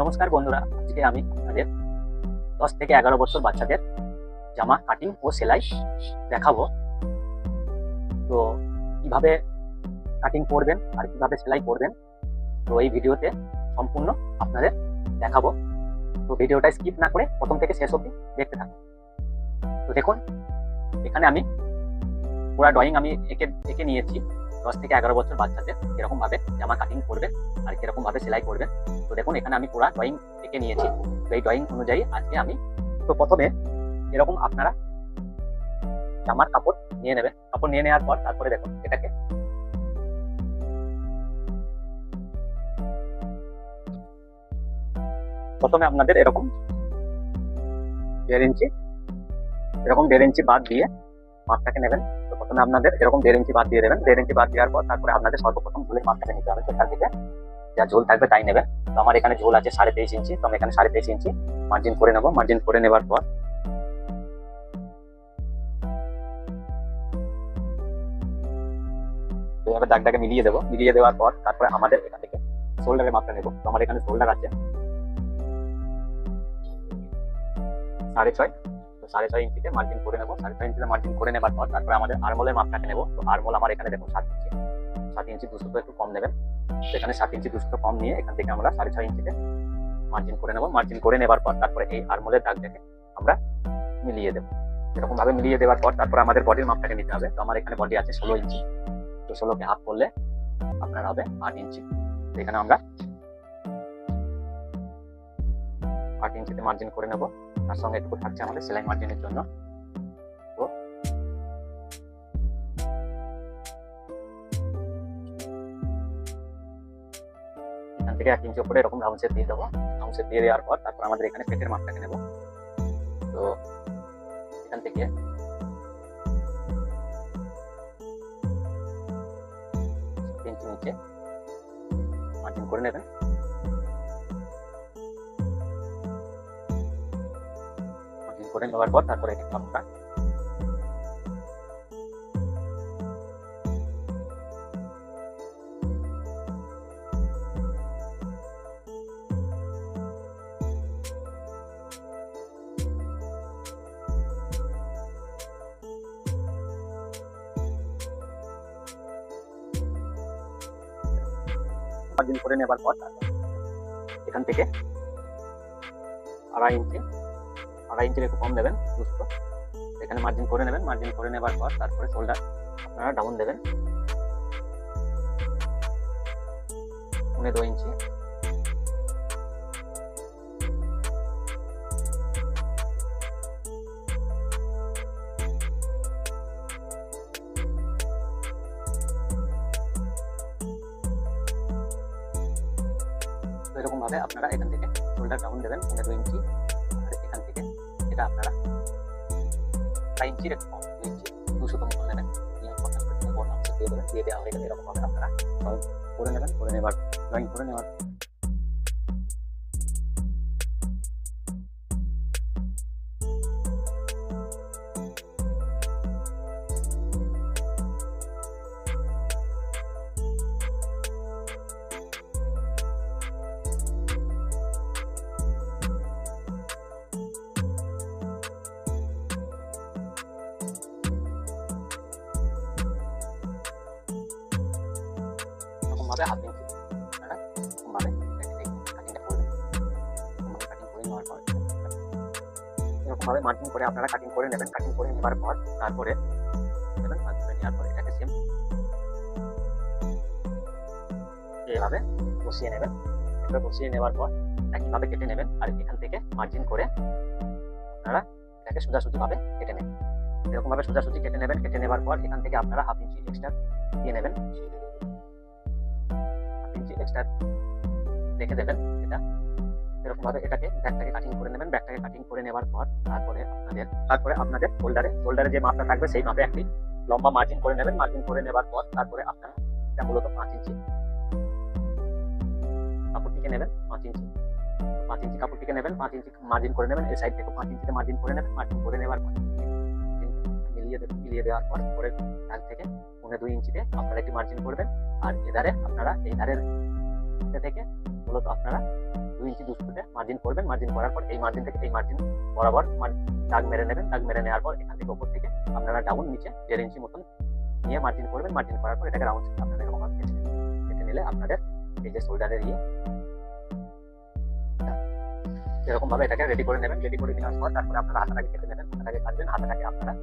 নমস্কার বন্ধুরা, আজকে আমি আপনাদের 10 থেকে 11 বছর বাচ্চাদের জামা কাটিং ও সেলাই দেখাবো। তো কিভাবে কাটিং করবেন আর কিভাবে সেলাই করবেন, তো এই ভিডিওতে সম্পূর্ণ আপনাদের দেখাবো। তো ভিডিওটা স্কিপ না করে প্রথম থেকে শেষ অবধি দেখতে থাকুন। তো দেখুন, এখানে আমি পুরো ড্রয়িং আমি এঁকে নিয়েছি 10 থেকে 11 বছর বাচ্চাদের কিরকম ভাবে জামা কাটিং করবেন আর কিরকম ভাবে সেলাই করবেন। তো দেখুন, এখানে আমি পুরো ড্রয়িং এঁকে নিয়েছি। তো এই ড্রয়িং অনুযায়ী আজকে আমি প্রথমে এরকম আপনারা জামার কাপড় নিয়ে নেবেন। কাপড় নিয়ে নেওয়ার পর তারপরে দেখুন এটাকে প্রথমে আপনাদের এরকম 1.5 ইঞ্চি বাদ দিয়ে মাপটাকে নেবেন। তো প্রথমে আপনাদের এরকম 1.5 ইঞ্চি বাদ দিয়ে দেবেন। 1.5 ইঞ্চি বাদ দেওয়ার পর তারপরে আপনাদের সর্বপ্রথম ঝোলের মাপটাকে নিতে হবে। সেখান থেকে যা ঝোল থাকবে তাই নেবেন। তো আমার এখানে ঝোল আছে 23.5 ইঞ্চি। তো আমি এখানে 23.5 ইঞ্চি মার্জিন করে নেবো। মার্জিন করে নেবার পর এভাবে দাগটাকে মিলিয়ে দেবো। মিলিয়ে দেওয়ার পর তারপরে আমাদের এখান থেকে শোল্ডারের মাপটা নেবো। তো আমার এখানে শোল্ডার আছে 6.5। তো 6.5 ইঞ্চিতে মার্জিন করে নেবো। 6.5 ইঞ্চিতে মার্জিন করে নেবার পর তারপরে আমাদের আরমোলের মাপটাকে নেবো। তো আরমোল আমার এখানে দেখুন 7 ইঞ্চি। 7 ইঞ্চি 200 একটু কম নেবেন। সেখানে 7 ইঞ্চি 200 কম নিয়ে এখান থেকে আমরা 6.5 ইঞ্চিতে মার্জিন করে নেবো। মার্জিন করে নেবার পর তারপরে এই আরমোলের দাগটাকে আমরা মিলিয়ে দেবো। এরকম ভাবে মিলিয়ে দেওয়ার পর তারপরে আমাদের বডির মাপটাকে নিতে হবে। তো আমার এখানে বডি আছে 16 ইঞ্চি। তো 16কে হাফ করলে আপনার হবে 8 ইঞ্চি। তো এখানে আমরা 8 ইঞ্চিতে মার্জিন করে নেব। তার সঙ্গে একটু থাকছে আমাদের সেলাই মার্জিনের জন্য। তো এখান থেকে 1 ইঞ্চি উপরে এরকম রাউন্ড শেপ দিয়ে দেবো। রাউন্ড শেপ দিয়ে দেওয়ার পর তারপর আমাদের এখানে পেটের মাপটাকে নেব। তো এখান থেকে নিচে মার্জিন করে নেবেন। মার্জিন করে নেওয়ার পর তারপরে এখানে আমরা মার্জিন করে নেবার পর এখান থেকে 2.5 ইঞ্চির একটু কম দেবেন 200। এখানে মার্জিন করে নেবেন। মার্জিন করে নেবার পর তারপরে শোল্ডার আপনারা ডাউন দেবেন 2.5 ইঞ্চি। এরকম ভাবে আপনারা এখান থেকে শোল্ডার ডাউন দেবেন 2.5 ইঞ্চি। আর এখান থেকে এটা আপনারা 2 ইঞ্চির একটু কম 2 ইঞ্চি 200 কম করে নেবেন। দিয়ে দেবেন। দিয়ে দেওয়া হয়ে গেলে এরকম ভাবে আপনারা ড্রয়িং করে নেবেন। করে নেবার ড্রয়িং করে নেওয়ার ভাবে হাফ ইঞ্চি আপনারা এরকম ভাবে কাটিংটা করবেন। কাটিং করে নেওয়ার পর এরকম ভাবে মার্জিন করে আপনারা কাটিং করে নেবেন। কাটিং করে নেবার পর তারপরে নেবেন। মার্জিন করে নেওয়ার পর এটাকে সেম এইভাবে বসিয়ে নেবেন। এভাবে বসিয়ে নেওয়ার পর একইভাবে কেটে নেবেন। আর এখান থেকে মার্জিন করে আপনারা এটাকে সোজাসুজি ভাবে কেটে নেবেন। এরকম ভাবে সোজাসুজি কেটে নেবেন। কেটে নেবার পর এখান থেকে আপনারা হাফ ইঞ্চি এক্সট্রা দিয়ে নেবেন। এক্সট্রা রেখে দেবেন। এটা এরকম ভাবে এটাকে ব্যাকটাকে কাটিং করে নেবেন। ব্যাকটাকে কাটিং করে নেবার পর তারপরে আপনাদের শোল্ডারে যে মাপটা থাকবে সেই মাপে একটি লম্বা মার্জিন করে নেবেন। মার্জিন করে নেবার পর তারপরে আপনারা এটা মূলত 5 ইঞ্চি কাপড়টিকে নেবেন। 5 ইঞ্চি কাপড়টিকে নেবেন। 5 ইঞ্চি মার্জিন করে নেবেন। এই সাইড থেকে 5 ইঞ্চিতে মার্জিন করে নেবেন। মার্জিন করে নেবার পর মিলিয়ে দেওয়ার পর পরের দাগ থেকে 2.5 ইঞ্চিতে আপনারা একটি মার্জিন করবেন। আর এধারে আপনারা এই ধারের থেকে মূলত আপনারা 2 ইঞ্চি 2 ফুটে মার্জিন করবেন। মার্জিন করার পর এই মার্জিন থেকে এই মার্জিন বরাবর দাগ মেরে নেবেন। দাগ মেরে নেওয়ার পর এখান থেকে উপর থেকে আপনারা ডাউন নিচে 1.5 ইঞ্চি মতন নিয়ে মার্জিন করবেন। মার্জিন করার পর এটাকে রাউন্ড শেপে আপনারা এরকম কেটে নিলে আপনাদের এই যে শোল্ডারের এরকম ভাবে এটাকে রেডি করে নেবেন। রেডি করে নেওয়ার পর তারপরে আপনারা হাতাটাকে কেটে নেবেন। হাতাটাকে কাটবেন। হাতাটাকে আপনারা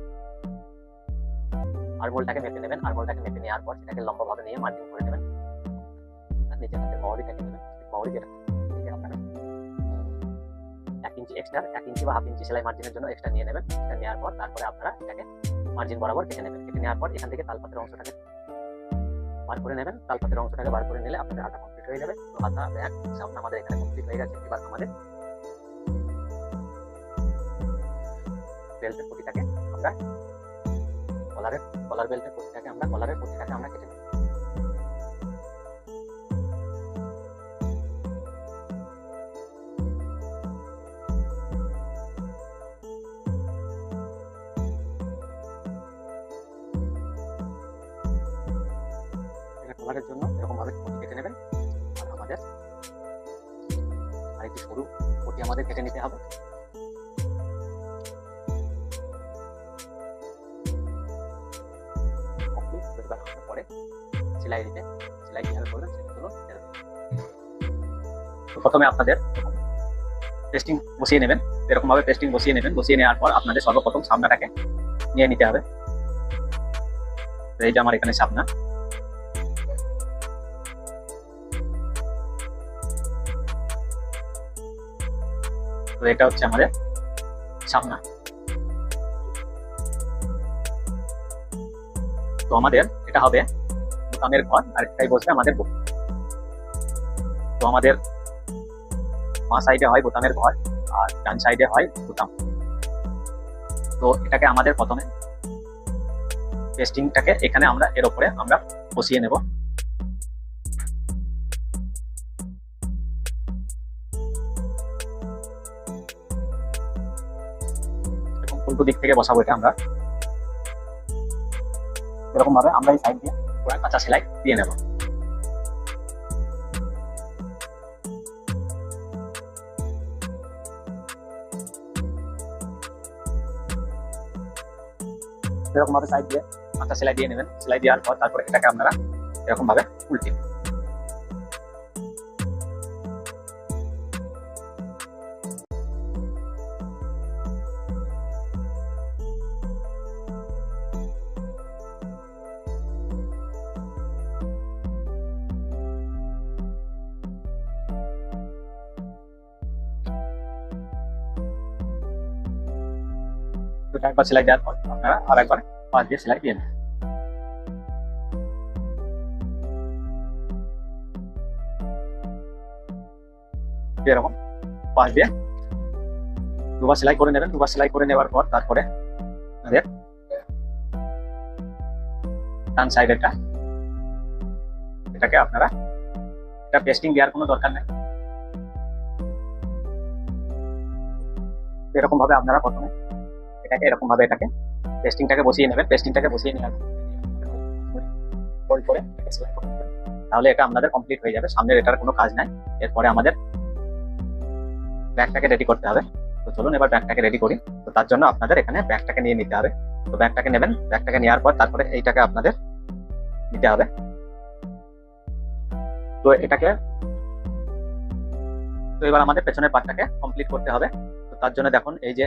আরমোলটাকে মেপে নেবেন। আরমোলটাকে মেপে নেওয়ার পর সেটাকে লম্বা ভাবে নিয়ে মার্জিন করে নেবেন। আর নিচে হাতে মহরিটাকে নেবেন। মহরি যেটা আপনারা 1 ইঞ্চি এক্সট্রা 1 ইঞ্চি বা হাফ ইঞ্চি সেলাই মার্জিনের জন্য এক্সট্রা নিয়ে নেবেন। এটা নেওয়ার পর তারপরে আপনারা এটাকে মার্জিন বরাবর কেটে নেবেন। কেটে নেওয়ার পর এখান থেকে তালপাতের অংশটাকে বার করে নেবেন। তালপাতের অংশটাকে বার করে নিলে আপনাদের হাতা কমপ্লিট হয়ে যাবে। তো হাতা ব্যাক সামনে আমাদের এখানে কমপ্লিট হয়ে গেছে। এবার আমাদের বেল্টের পটিটাকে আমরা কলার বেল্টের পটিটাকে আমরা কলারের পটিটাকে আমরা কেটে নেব। কলারের জন্য এরকম ভাবে পটি কেটে নেবেন। আর আমাদের আরেকটি সরু পটি আমাদের কেটে নিতে হবে। পরে সেলাই কিভাবে করবেন সেগুলো প্রথমে আপনাদের পেস্টিং বসিয়ে নেবেন। এরকম ভাবে পেস্টিং বসিয়ে নেবেন। বসিয়ে নেওয়ার পর আপনাদের সর্বপ্রথম সামনাটাকে নিয়ে নিতে হবে। এই যে আমার এখানে সামনা, তো এটা হচ্ছে আমাদের সামনা। তো আমাদের এটা হবে বোতামের ঘর আর এটাই বসবে আমাদের বুক। তো আমাদের বাঁ সাইডে হয় বোতামের ঘর আর ডান সাইডে হয় বোতাম। তো এটাকে আমাদের প্রথমে পেস্টিংটাকে এখানে আমরা এর উপরে আমরা বসিয়ে নেব। উল্টো দিক থেকে বসাবো এটা আমরা। এরকম ভাবে আমরা এই সাইড দিয়ে পুরো কাঁচা সেলাই দিয়ে নেব। এরকম ভাবে সাইড দিয়ে কাঁচা সেলাই দিয়ে নেবেন। সেলাই দেওয়ার পর তারপরে এটাকে আপনারা এরকম ভাবে উল্টে একবার সেলাই দেওয়ার পর আপনারা আর একবার পাশ দিয়ে সেলাই দিয়ে নেবেন। এরকম পাশ দিয়ে দুবার সেলাই করে নেবেন। দুবার সেলাই করে নেওয়ার পর তারপরে আমাদের ডান সাইডেরটা এটাকে আপনারা এটা পেস্টিং দেওয়ার কোনো দরকার নেই। এরকম ভাবে আপনারা প্রথমে এটাকে এরকম ভাবে এটাকে পেস্টিংটাকে বসিয়ে নেবেন। পেস্টিংটাকে বসিয়ে নেওয়ার পরে তাহলে এটা আপনাদের কমপ্লিট হয়ে যাবে। সামনের এটার কোনো কাজ নাই। এরপরে আমাদের ব্যাগটাকে রেডি করতে হবে। তো চলুন এবার ব্যাগটাকে রেডি করি। তো তার জন্য আপনাদের এখানে ব্যাগটাকে নিয়ে নিতে হবে। তো ব্যাগটাকে নেবেন। ব্যাগটাকে নেওয়ার পর তারপরে এইটাকে আপনাদের নিতে হবে। তো এটাকে তো এবার আমাদের পেছনের পার্টটাকে কমপ্লিট করতে হবে। তো তার জন্য দেখুন এই যে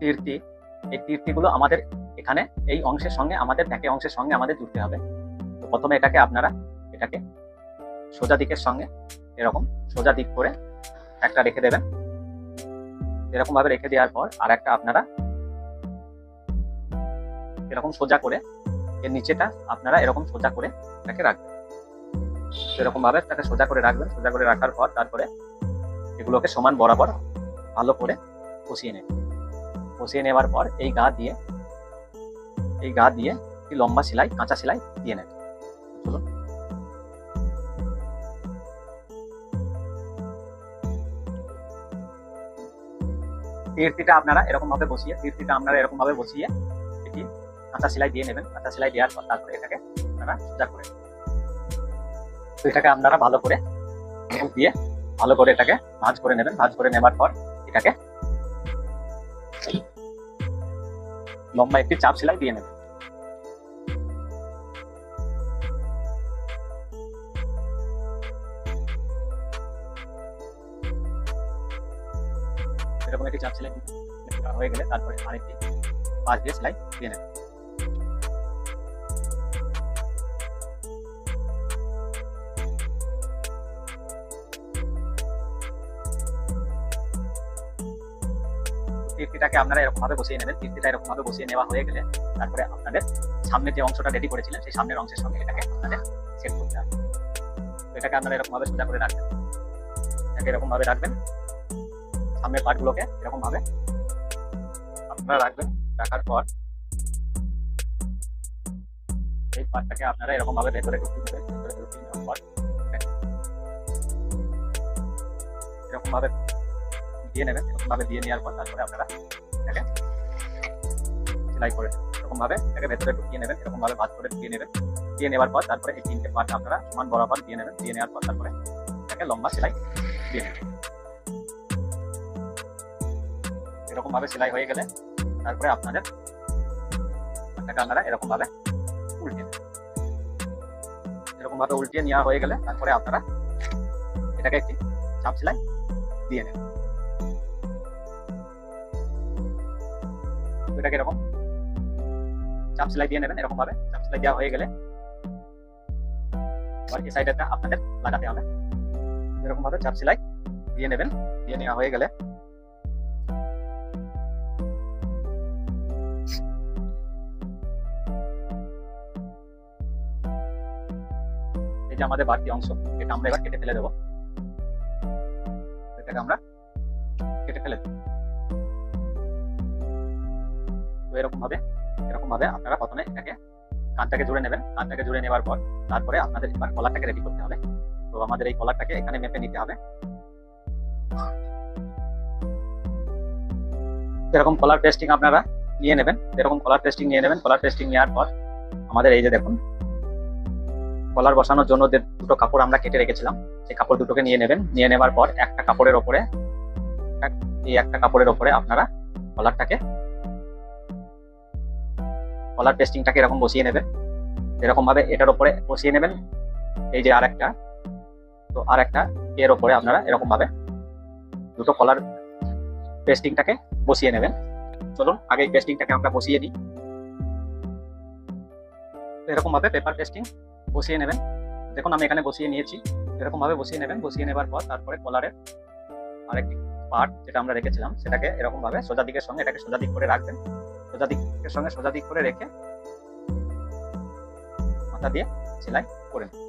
তীরটি, এই তীরটিগুলো আমাদের এখানে এই অংশের সঙ্গে আমাদের ব্যাকের অংশের সঙ্গে আমাদের জুড়তে হবে। তো প্রথমে এটাকে আপনারা এটাকে সোজা দিকের সঙ্গে এরকম সোজা দিক করে একটা রেখে দেবেন। এরকম ভাবে রেখে দেওয়ার পর আর একটা আপনারা এরকম সোজা করে এর নিচেটা আপনারা এরকম সোজা করে এটাকে রাখবেন। এরকম ভাবে এটাকে সোজা করে রাখবেন। সোজা করে রাখার পর তারপরে এগুলোকে সমান বরাবর ভালো করে কষিয়ে নেবেন। কষিয়ে নেওয়ার পর এই গা দিয়ে একটি লম্বা সেলাই কাঁচা সেলাই দিয়ে নেবেন। চলুন তীরটিটা আপনারা এরকম ভাবে বসিয়ে এটি কাঁচা সেলাই দিয়ে নেবেন। কাঁচা সেলাই দেওয়ার পর তারপরে এটাকে আপনারা সোজা করে তো এটাকে আপনারা ভালো করে দিয়ে ভালো করে এটাকে ভাঁজ করে নেবেন। ভাঁজ করে নেবার পর এটাকে লম্বা একটি চাপ সেলাই দিয়ে নেবেন। এরকম একটি চাপ সেলাই হয়ে গেলে তারপরে আরেকটি পাশ দিয়ে সেলাই দিয়ে নেবেন। তীরটিটাকে আপনারা এরকম ভাবে বসিয়ে নেবেন। তীরটিটা এরকম ভাবে বসিয়ে নেওয়া হয়ে গেলে তারপরে আপনাদের সামনে যে অংশটা রেডি করেছিলেন সেই সামনের অংশের সঙ্গে এটাকে আপনাদের সেট করতে হবে। এটাকে আপনারা এরকম ভাবে সোজা করে রাখবেন। এটাকে এরকম ভাবে রাখবেন। সামনের পার্টগুলোকে এরকম ভাবে আপনারা রাখবেন। রাখার পর এই পার্টটাকে আপনারা এরকম ভাবে ভেতরে ঢুকিয়ে দেবেন। ভেতরে ঢুকিয়ে নেওয়ার পর এরকম ভাবে দিয়ে নেবেন। এরকম ভাবে দিয়ে নেওয়ার পর তারপরে আপনারা এটাকে সেলাই করে নেবেন। এরকম ভাবে এটাকে ভেতরে ঢুকিয়ে নেবেন। এরকম ভাবে ভাঁজ করে ঢুকিয়ে নেবেন। দিয়ে নেওয়ার পর তারপরে এই তিনটে পার্ট আপনারা সমান বরাবর দিয়ে নেবেন। দিয়ে নেওয়ার পর তারপরে এটাকে লম্বা সেলাই দিয়ে নেবেন। এরকম ভাবে সেলাই হয়ে গেলে তারপরে আপনাদের আপনারা এরকম ভাবে উল্টে নেবেন। এরকম ভাবে উল্টিয়ে নেওয়া হয়ে গেলে তারপরে আপনারা এটাকে একটি চাপ সেলাই দিয়ে নেবেন। এটাকে এরকম চাপ সেলাই দিয়ে নেবেন। এরকম ভাবে চাপ সেলাই দেওয়া হয়ে গেলে এই সাইডটা আপনাদের লাগাতে হবে। এরকম ভাবে চাপ সেলাই দিয়ে নেবেন। দিয়ে নেওয়া হয়ে গেলে এই যে আমাদের বাড়তি অংশ এটা আমরা এবার কেটে ফেলে দেবো। এটাকে আমরা কেটে ফেলে দেবো। এরকম ভাবে আপনারা প্রথমে এটাকে কানটাকে জুড়ে নেবেন। কানটাকে জুড়ে নেওয়ার পর তারপরে আপনাদের এবার কলারটাকে রেডি করতে হবে। তো আমাদের এই কলারটাকে এখানে মেপে নিতে হবে। এরকম কলার পেস্টিং আপনারা নিয়ে নেবেন। এরকম কলার পেস্টিং নিয়ে নেবেন। কলার পেস্টিং নেওয়ার পর আমাদের এই যে দেখুন কলার বসানোর জন্য যে দুটো কাপড় আমরা কেটে রেখেছিলাম সেই কাপড় দুটোকে নিয়ে নেবেন। নিয়ে নেওয়ার পর একটা কাপড়ের ওপরে আপনারা কলার পেস্টিংটাকে এরকম বসিয়ে নেবেন। এরকম ভাবে এটার উপরে বসিয়ে নেবেন। এই যে আরেকটা এর উপরে আপনারা এরকম ভাবে দুটো কলার পেস্টিংটাকে বসিয়ে নেবেন। চলুন আগে এই পেস্টিংটাকে আমরা বসিয়ে নিই। এরকম ভাবে পেপার পেস্টিং বসিয়ে নেবেন। দেখুন আমি এখানে বসিয়ে নিয়েছি। এরকম ভাবে বসিয়ে নেবেন। বসিয়ে নেবার পর তারপরে কলারের আরেকটি পার্ট যেটা আমরা রেখেছিলাম সেটাকে এরকম ভাবে সোজা দিকের সঙ্গে এটাকে সোজা দিক করে রাখবেন। সোজা দিকের সঙ্গে সোজা দিক করে রেখে মাথা দিয়ে সেলাই করে নেবেন।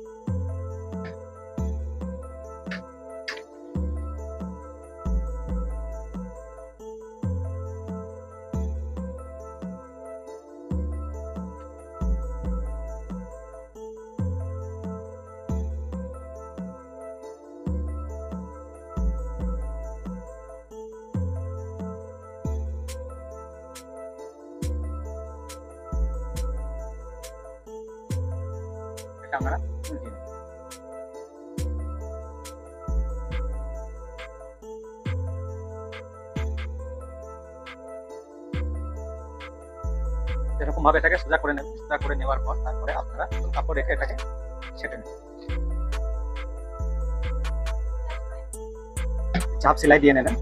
আপনারা উল্টিয়ে নেবেন। এরকম ভাবে এটাকে সোজা করে নেবেন। সোজা করে নেওয়ার পর তারপরে আপনারা কাপড় রেখে এটাকে সেটে নেবেন। চাপ সেলাই দিয়ে নেবেন।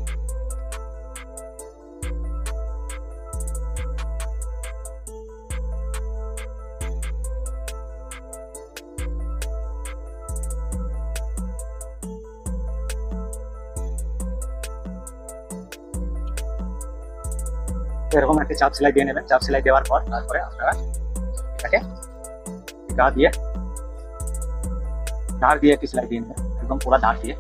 এরকম একটা চাপ সেলাই দিয়ে নেবেন। চাপ সেলাই দেওয়ার পর তারপরে আপনারা এটাকে ধার দিয়ে একটি সেলাই দিয়ে নেবেন। একদম পুরো ধার দিয়ে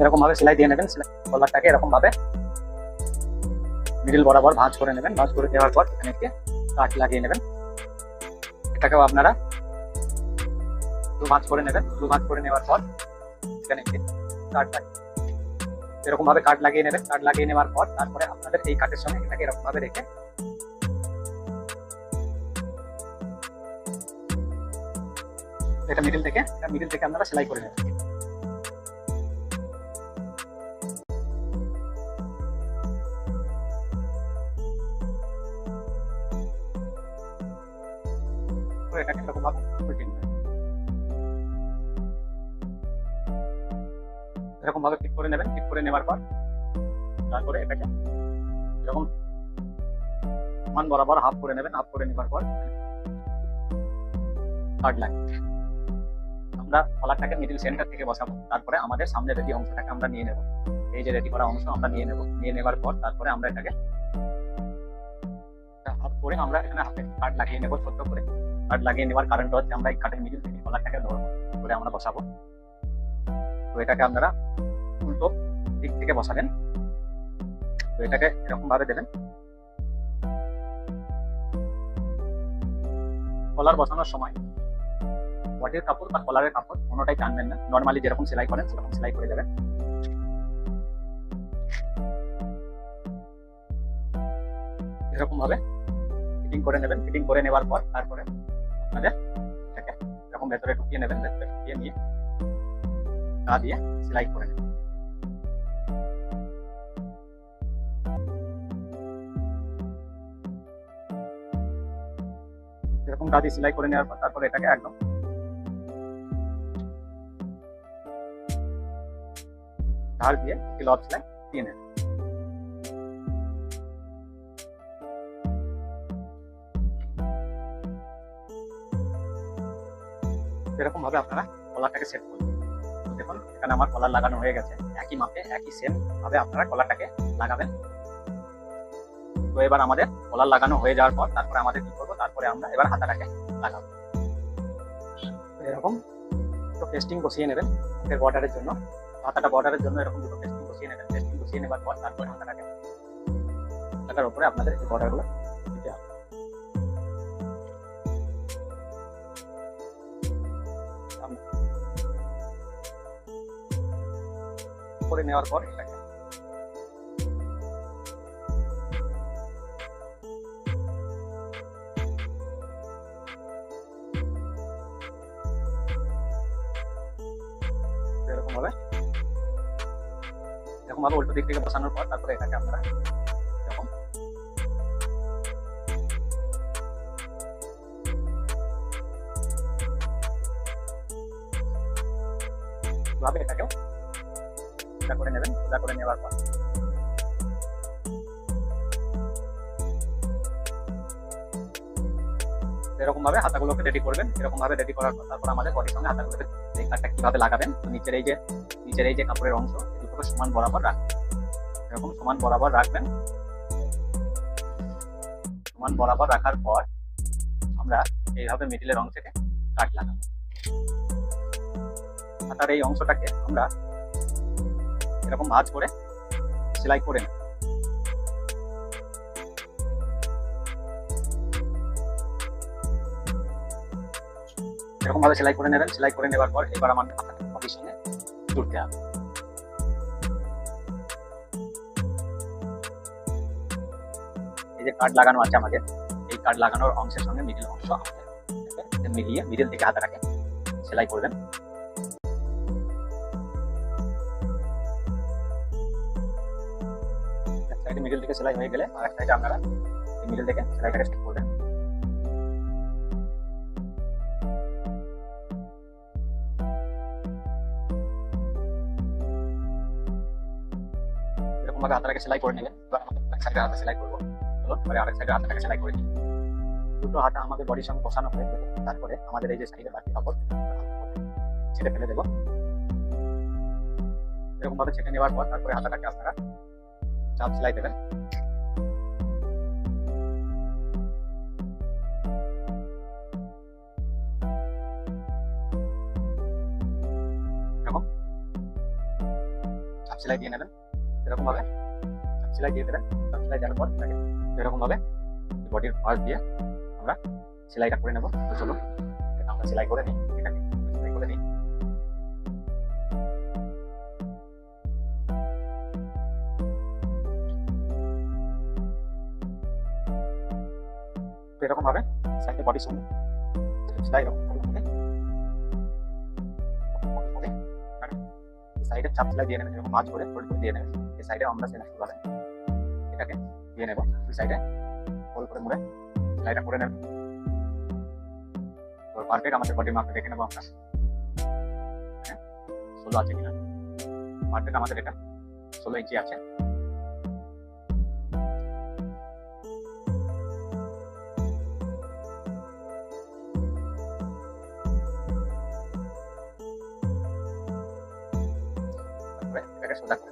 এরকম ভাবে সেলাই দিয়ে নেবেন। কলারটাকে এরকম ভাবে মিডল বরাবর ভাঁজ করে নেবেন। ভাঁজ করে দেওয়ার পর এখানে একটি কাট লাগিয়ে নেবেন। এটাকেও আপনারা ভাঁজ করে নেবেন। ভাঁজ করে নেওয়ার পর এখানে একটি কাট লাগিয়ে এরকম ভাবে কাট লাগিয়ে নেবেন। কাট লাগিয়ে নেওয়ার পর তারপরে আপনাদের এই কাটের সঙ্গে এটাকে এরকম ভাবে রেখে এটা মিডল থেকে আপনারা সেলাই করে নেবেন। তো এটাকে এরকম ভাবে উল্টে নেবেন, এরকম ভাবে ফিট করে নেবেন। ফিট করে নেওয়ার পর তারপরে এটাকে এরকম মান বরাবর হাফ করে নেবেন। হাফ করে নেবার পর থার্ড লাইন আমরা কলারটাকে মিডল সেন্টার থেকে বসাবো। তারপরে আমাদের সামনে রেডি অংশটাকে আমরা নিয়ে নেব, এই যে রেডি করা অংশ আমরা নিয়ে নেব। নিয়ে নেবার পর তারপরে আমরা এটাকে হাফ করে আমরা এখানে হাফে কাট লাগিয়ে নেব। ছোট্ট করে কাট লাগিয়ে নেওয়ার কারণটা হচ্ছে আমরা এই কাটের মিডল থেকে কলারটাকে ধরবো করে আমরা বসাবো। তো এটাকে আপনারা উল্টো দিক থেকে বসাবেন। তো এটাকে এরকম ভাবে দেবেন। কলার বসানোর সময় বডির কাপড় বা কলারের কাপড় কোনোটাই টানবেন না, নর্মালি যেরকম সেলাই করেন সেরকম সেলাই করে দেবেন। এরকম ভাবে ফিটিং করে নেবেন। ফিটিং করে নেওয়ার পর তারপরে আপনাদের এটাকে এরকম ভেতরে ঢুকিয়ে নেবেন। ভেতরে ঢুকিয়ে নিয়ে গা দিয়ে সেলাই করে নেবেন। এরকম গা দিয়ে সেলাই করে নেওয়ার পর তারপরে এটাকে একদম ধার দিয়ে একটি লব সেলাই দিয়ে নেবেন। এরকম ভাবে আপনারা কলারটাকে সেট করবেন। দেখুন এখানে আমার কলার লাগানো হয়ে গেছে। একই মাপে একই সেম ভাবে আপনারা কলারটাকে লাগাবেন। তো এবার আমাদের কলার লাগানো হয়ে যাওয়ার পর তারপরে আমাদের কি করবো, তারপরে আমরা এবার হাতাটাকে লাগাবো। এরকম দুটো পেস্টিং বসিয়ে নেবেন হাতের বর্ডারের জন্য। হাতাটা বর্ডারের জন্য এরকম দুটো পেস্টিং বসিয়ে নেবেন। পেস্টিং বসিয়ে নেবার পর তারপরে হাতাটার উপরে আপনাদের এই বর্ডারগুলো দিতে হবে। করে নেওয়ার পর এটাকে এরকম ভাবে উল্টো দিক থেকে বসানোর পর তারপরে এটাকে আমরা এরকম ভাবে এটাকেও সোজা করে নেবেন। সোজা করে নেওয়ার পর এরকম ভাবে হাতাগুলোকে রেডি করবেন। এরকম ভাবে রেডি করার পর তারপর আমাদের বডির সঙ্গে হাতাগুলোকে এই কাটটা কিভাবে লাগাবেন। তো নিচের এই যে কাপড়ের অংশ দুটোকে সমান বরাবর রাখবেন। এরকম সমান বরাবর রাখবেন। সমান বরাবর রাখার পর আমরা এইভাবে মিডিলের অংশে কাট লাগাবো। হাতার এই অংশটাকে আমরা এরকম ভাঁজ করে সেলাই করে নেব। এরকম ভাবে সেলাই করে নেবেন। সেলাই করে নেবার পর এবার আমাদের বডির সঙ্গে জুড়তে হবে। এই যে কার্ড লাগানো আছে আমাদের, এই কার্ড লাগানোর অংশের সঙ্গে মিডিল অংশ আমাদের মিলিয়ে মিডিল থেকে হাতাটাকে সেলাই করবেন। এক সাইডে মিডিল থেকে সেলাই হয়ে গেলে আর এক সাইডে আপনারা মিডিল থেকে সেলাইটাকে স্টার্ট করবেন। এরকম ভাবে হাতাটাকে সেলাই করে নেবেন। এবার আমাদের এক সাইডে হাতা সেলাই করবো। চলুন এবারে আরেক সাইডে হাতাটাকে সেলাই করে নিই। দুটো হাতা আমাদের বডির সঙ্গে বসানো হয়ে গেলে তারপরে আমাদের এই যে সাইডে বাকি কাপড় ছেড়ে ফেলে দেবো। এরকম ভাবে ছেড়ে নেওয়ার পর তারপরে হাতাটাকে আপনারা চাপ সেলাই দেবেন। এরকম চাপ সেলাই দিয়ে নেবেন। এরকম ভাবে চাপ সেলাই দিয়ে দেবেন। চাপ সেলাই দেওয়ার পর এরকম ভাবে বডির পাশ দিয়ে আমরা সেলাইটা করে নেব। তো চলুন আমরা সেলাই করে নিই। এটাকে সেলাই করে নিই। এরকম ভাবে সাইডে বডির সঙ্গে সেলাই এরকম সাইডে চাপ সেলাই দিয়ে নেবেন, এরকম ভাঁজ করে ফোল্ড করে দিয়ে নেবেন। এই সাইডে আমরা সেলাই করবেন, এটাকে দিয়ে নেব, দুই সাইডে ফোল্ড করে মুড়ে সেলাইটা করে নেবেন। তো পারফেক্ট আমাদের বডি মাপটা দেখে নেবো আমরা, 16 আছে কিনা। পারফেক্ট আমাদের এটা 16 ইঞ্চি আছে। এটাকে সোজা করে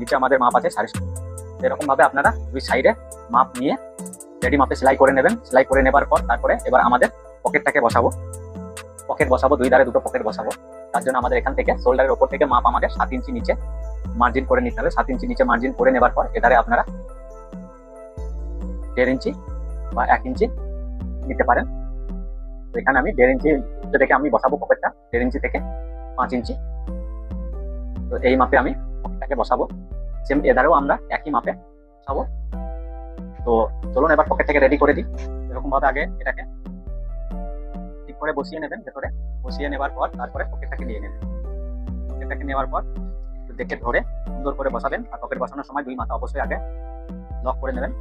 নিচে আমাদের মাপ আছে 7.5। এরকম ভাবে আপনারা দুই সাইডে মাপ নিয়ে রেডি মাপে সেলাই করে নেবেন। সেলাই করে নেবার পর তারপরে এবার আমাদের পকেটটাকে বসাবো। পকেট বসাবো, দুই ধারে দুটো পকেট বসাবো। তার জন্য আমাদের এখান থেকে শোল্ডারের ওপর থেকে মাপ আমাদের 7 ইঞ্চি নিচে মার্জিন করে নিতে হবে। 7 ইঞ্চি নিচে মার্জিন করে নেবার পর এধারে আপনারা 1.5 ইঞ্চি বা 1 ইঞ্চি নিতে পারেন। তো এখানে আমি 1.5 ইঞ্চি থেকে আমি বসাবো পকেটটা, 1.5 ইঞ্চি থেকে 5 ইঞ্চি। তো এই মাপে আমি পকেটটাকে বসাবো। সেম এধারেও আমরা একই মাপে বসাবো। তো চলুন এবার পকেটটাকে রেডি করে দিই। এরকম ভাবে আগে এটাকে ঠিক করে বসিয়ে নেবেন ভেতরে। বসিয়ে নেবার পর তারপরে পকেটটাকে নিয়ে নেবেন। পকেটটাকে নেওয়ার পর দেখে ধরে সুন্দর করে বসাবেন। আর পকেট বসানোর সময় দুই মাথা অবশ্যই আগে লক করে নেবেন।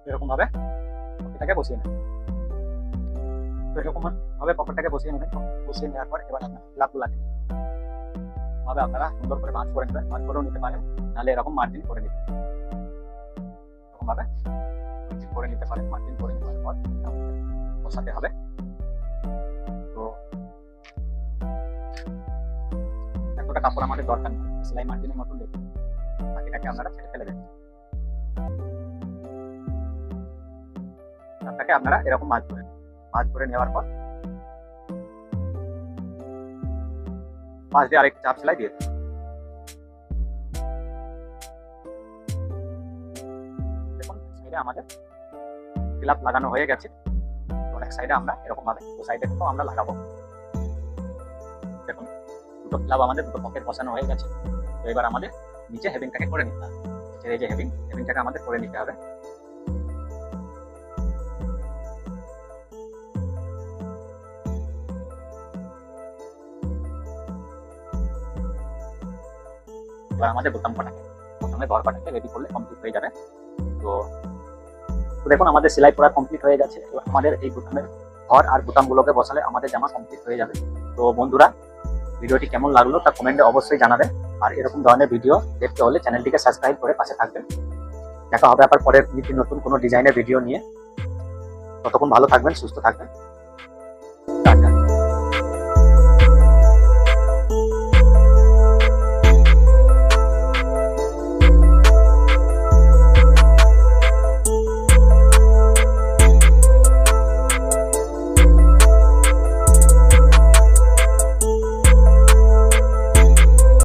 এরকম ভাবে পকেটটাকে বসিয়ে নেবেন। তো এরকম ভাবে পকেটটাকে বসিয়ে নেবেন। বসিয়ে নেওয়ার পর এবার আপনার ফ্লাপগুলাকে ভাবে আপনারা সুন্দর করে ভাঁজ করে নেবেন। ভাঁজ করেও নিতে পারেন, নাহলে এরকম মার্জিন করে নিতে পারেন। এরকম ভাবে মার্জিন করে নিতে পারেন। মার্জিন করে নেওয়ার পর বসাতে হবে। তো এতটা কাপড় আমাদের দরকার নেই, সেলাই মার্জিনের মতন দেখুন। বাকিটাকে আপনারা ছেড়ে ফেলে দেবেন। তারটাকে আপনারা এরকম ভাঁজ করে নেওয়ার পর পাশ দিয়ে আরেকটা চাপ সেলাই দিয়ে দেবেন। দেখুন সাইডে আমাদের ক্লাব লাগানো হয়ে গেছে। অনেক সাইডে আমরা এরকম ভাবে সাইডে তো আমরা লাগাবো। দেখুন দুটো ক্লাব আমাদের দুটো পকেট বসানো হয়ে গেছে। তো এবার আমাদের নিচে হেভিংটাকে করে নিতে হবে। এই যে হেভিংটাকে আমাদের করে নিতে হবে। এবার আমাদের বোতামে দরকারটাকে রেডি করলে কমপ্লিট হয়ে যাবে। তো দেখুন আমাদের সেলাই করা কমপ্লিট হয়ে গেছে। এবার আমাদের এই বোতামের ঘর আর বোতামগুলোকে বসালে আমাদের জামা কমপ্লিট হয়ে যাবে। তো বন্ধুরা ভিডিওটি কেমন লাগলো তা কমেন্টে অবশ্যই জানাবেন। আর এরকম ধরনের ভিডিও দেখতে হলে চ্যানেলটিকে সাবস্ক্রাইব করে পাশে থাকবেন। দেখা হবে আবার পরের নতুন কোনো ডিজাইনের ভিডিও নিয়ে। ততক্ষণ ভালো থাকবেন, সুস্থ থাকবেন।